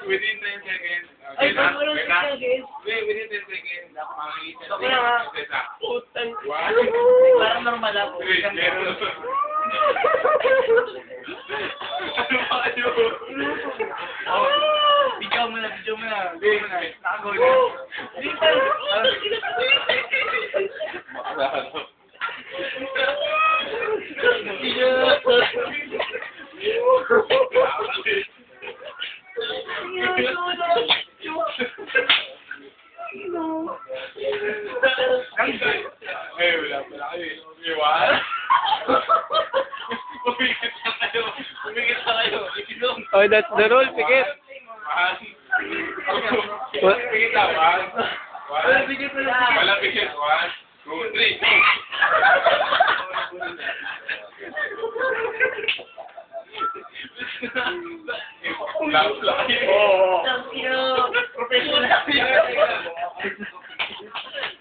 Within 10 seconds. Ay, Okay na? bago lang Okay na? seconds. Wait, within 10 seconds. Makikita Ako na nga. Putang. Parang normal ako. Ano ba kayo? Bidyo mo na. Nakagawin na. Eh, wala pala kayo eh. Iwan? Pumikit na kayo. Oh, that's the rule, Pikit. Pumikit na, one. Wala pikit. 1, 2, 3, go!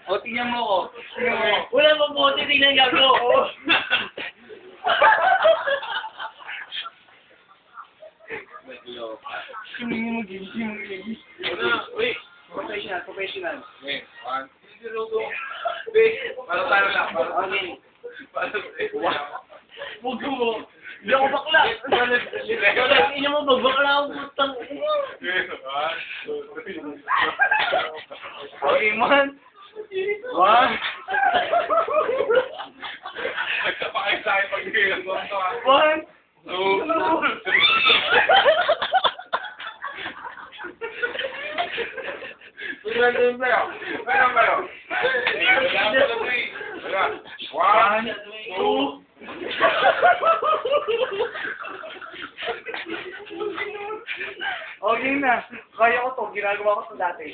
O, tingnan mo ko. Wala mo bote, tingnan niya ko. Wait. Professional. Wait, 1. Wait, para lang. Huwag mo. Hindi ako bakla. Ina mo, magbakla ako. Putang. Okay, man. 1. Nagkapakay sa akin pag hindi ng tonto. 1. 2. Meron kayo. Wala. 1, 2. Okay na. Kaya ko to. Ginagawa ko to dati.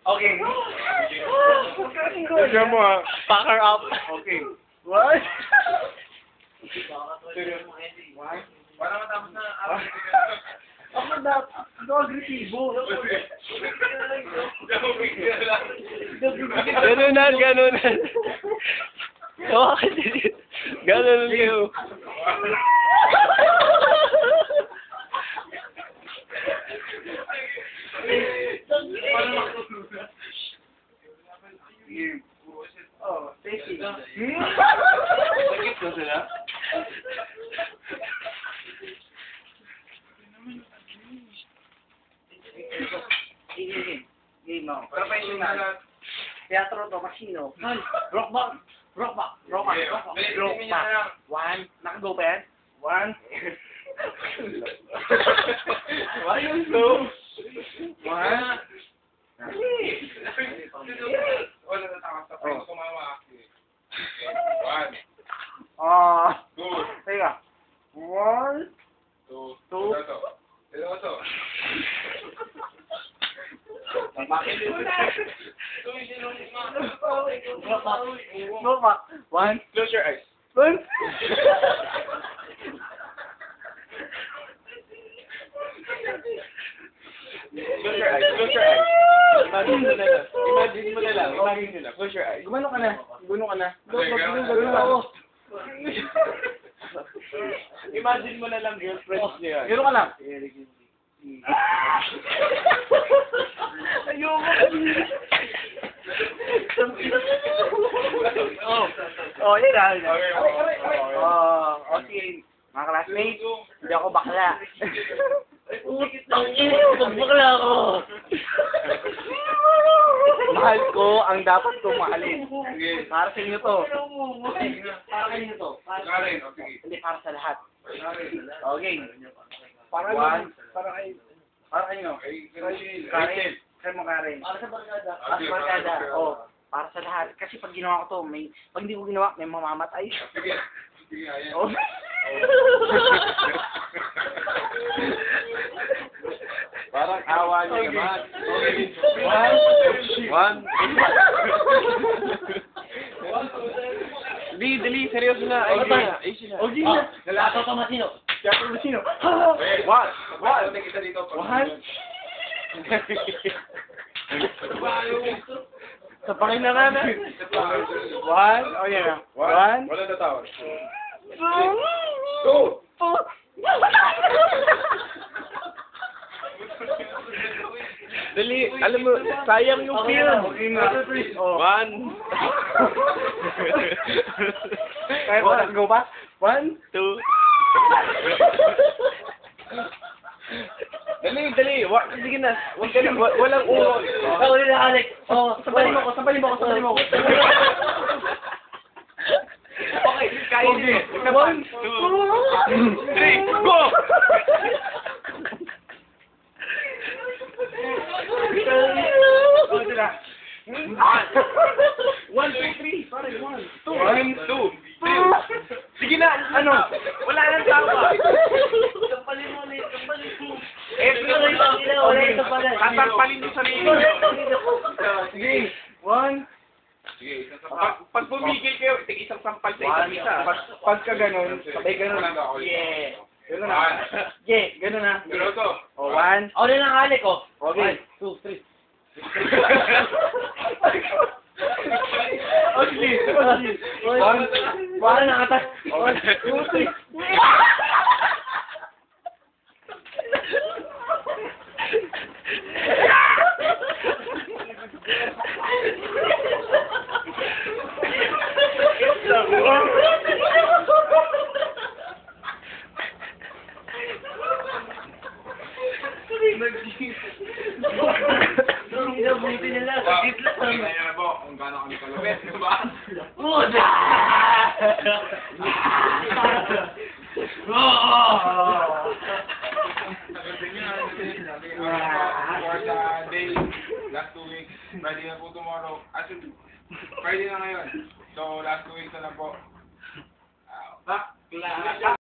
Okay. Tignan mo ah. Packer up. Okay. What? Wala matapos na. Ako dapat. Ito agresibo. Ganunan. Oo, kasi ganunan kayo. Oh, tasty. Sakit ko sila. Game mo. Professional. Teatro to, Masino. Rock back. 1. Nakago pa yan? 1. Why you so? 1. Wala na takas sa friends kumawa. 1. Good. Teka. 1. 2. Seryoso. Go back. 1. Close your eyes. 1. Close your eyes. Imagine mo na lang. Close your eyes. Gumano ka na. Gano'n ako. Imagine mo na lang girlfriends niya. Gano'n ka lang. Ayoko. Yun na. Okay. Mga classmates, hindi ako bakla. Utang ina, bakla ako. Mahal ko ang dapat kong mahalin. Para sa inyo to. Para sa inyo to. Karen, okay. Hindi, para sa lahat. Okay. Para kayo. Karen. Kaya mo Karen. Para sa barkada. Oh, para sa lahat. Kasi pag ginawa ko to, pag hindi ko ginawa, may mamamatay. Sige, ayan. Oh. Parang awa niya naman. Okay. 1. Dali, seryoso na. Ayusin na. Okay na. Lalakaw ka Masino. Teatro Masino. 1. Kita dito. 1. Sa Panginoon na. 1. Oh, yan na. 1. Wala na tawag. 2. Dali, alam mo, sayang yung film. Oh. 1. Kaya ko, let's go pa? 1, 2. Dali. Sige na. Wag ka na. Walang ulo. Ako rin na, Alex. Oh, sabalin mo ko. Okay, kaya nyo. 1, 2, 3, go! Oh, sila. 1, 2, 3. Sorry, 1, 2, 3. Sige na, ano? Wala nang tawa. Kampalin mo. Tatakpalin yung sarili. Sige. 1. Pag pumigil kayo, tig isang sampal sa isang isa. Pagka ganun, sabay ganun na. Yeah. Ganun na. Yeah, ganun na. Oh, 1. Ako rin ang Alex, oh. Okay. 2, 3. Okay. 1. Wala na ata. 1, 2, 3. Buti nila. Kaya po, kung gaano kami kalupit, di ba? Puta! For the day, last 2 weeks, Friday na po tomorrow. Actually, Friday na ngayon. So, last 2 weeks na lang po.